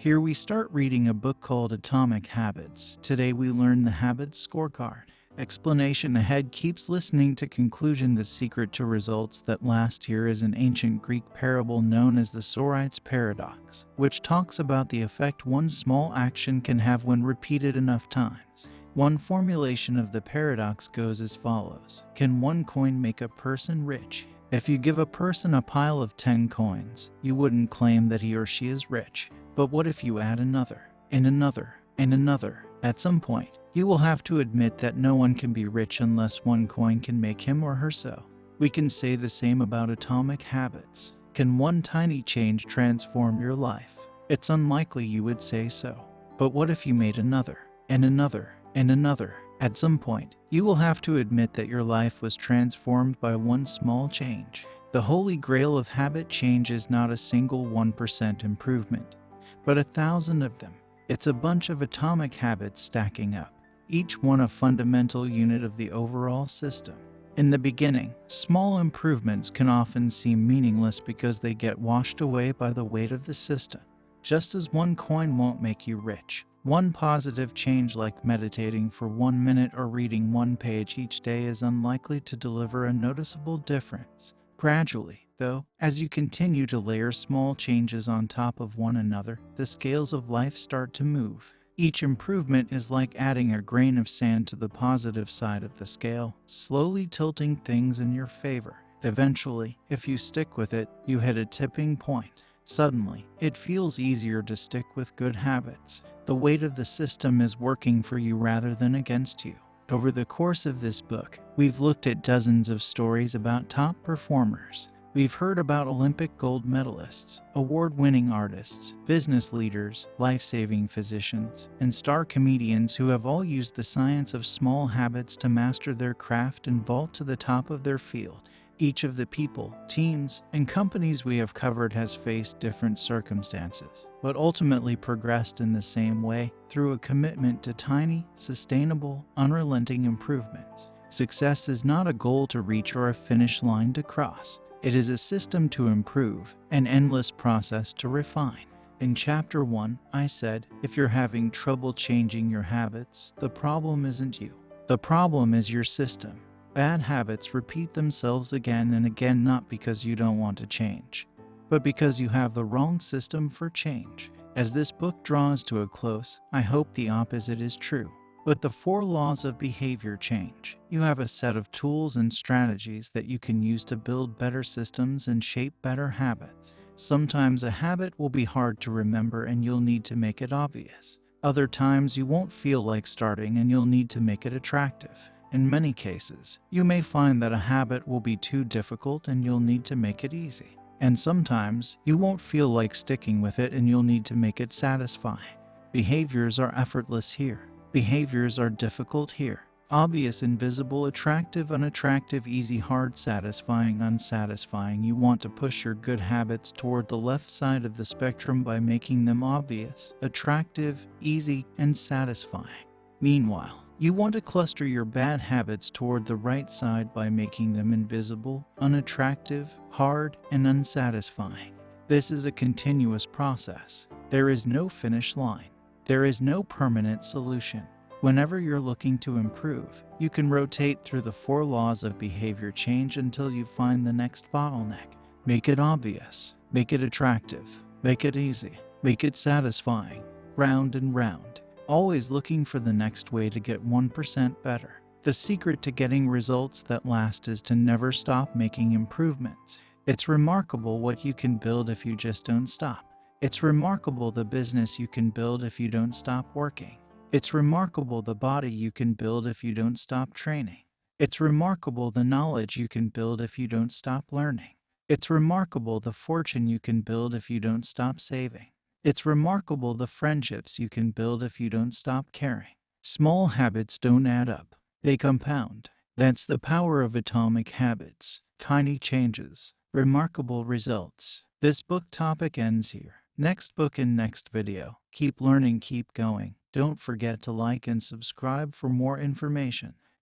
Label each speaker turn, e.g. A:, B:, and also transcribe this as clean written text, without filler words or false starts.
A: Here we start reading a book called Atomic Habits. Today we learn the Habits Scorecard. Explanation ahead. Keeps listening to conclusion. The secret to results that last. Here is an ancient Greek parable known as the Sorites paradox, which talks about the effect one small action can have when repeated enough times. One formulation of the paradox goes as follows. Can one coin make a person rich? If you give a person a pile of 10 coins, you wouldn't claim that he or she is rich. But what if you add another, and another, and another? At some point, you will have to admit that no one can be rich unless one coin can make him or her so. We can say the same about atomic habits. Can one tiny change transform your life? It's unlikely you would say so. But what if you made another, and another, and another? At some point, you will have to admit that your life was transformed by one small change. The holy grail of habit change is not a single 1% improvement, but 1,000 of them. It's a bunch of atomic habits stacking up, each one a fundamental unit of the overall system. In the beginning, small improvements can often seem meaningless because they get washed away by the weight of the system. Just as one coin won't make you rich, one positive change like meditating for 1 minute or reading one page each day is unlikely to deliver a noticeable difference. Gradually, though, as you continue to layer small changes on top of one another, the scales of life start to move. Each improvement is like adding a grain of sand to the positive side of the scale, slowly tilting things in your favor. Eventually, if you stick with it, you hit a tipping point. Suddenly, it feels easier to stick with good habits. The weight of the system is working for you rather than against you. Over the course of this book, we've looked at dozens of stories about top performers. We've heard about Olympic gold medalists, award-winning artists, business leaders, life-saving physicians, and star comedians who have all used the science of small habits to master their craft and vault to the top of their field. Each of the people, teams, and companies we have covered has faced different circumstances, but ultimately progressed in the same way, through a commitment to tiny, sustainable, unrelenting improvements. Success is not a goal to reach or a finish line to cross. It is a system to improve, an endless process to refine. In Chapter 1, I said, if you're having trouble changing your habits, the problem isn't you. The problem is your system. Bad habits repeat themselves again and again, not because you don't want to change, but because you have the wrong system for change. As this book draws to a close, I hope the opposite is true. With the 4 laws of behavior change, you have a set of tools and strategies that you can use to build better systems and shape better habits. Sometimes a habit will be hard to remember and you'll need to make it obvious. Other times you won't feel like starting and you'll need to make it attractive. In many cases, you may find that a habit will be too difficult and you'll need to make it easy. And sometimes, you won't feel like sticking with it and you'll need to make it satisfying. Behaviors are effortless here. Behaviors are difficult here. Obvious, invisible, attractive, unattractive, easy, hard, satisfying, unsatisfying. You want to push your good habits toward the left side of the spectrum by making them obvious, attractive, easy, and satisfying. Meanwhile, you want to cluster your bad habits toward the right side by making them invisible, unattractive, hard, and unsatisfying. This is a continuous process. There is no finish line. There is no permanent solution. Whenever you're looking to improve, you can rotate through the 4 laws of behavior change until you find the next bottleneck. Make it obvious. Make it attractive. Make it easy. Make it satisfying. Round and round. Always looking for the next way to get 1% better. The secret to getting results that last is to never stop making improvements. It's remarkable what you can build if you just don't stop. It's remarkable the business you can build if you don't stop working. It's remarkable the body you can build if you don't stop training. It's remarkable the knowledge you can build if you don't stop learning. It's remarkable the fortune you can build if you don't stop saving. It's remarkable the friendships you can build if you don't stop caring. Small habits don't add up. They compound. That's the power of atomic habits. Tiny changes. Remarkable results. This book topic ends here. Next book in next video. Keep learning, keep going. Don't forget to like and subscribe for more information.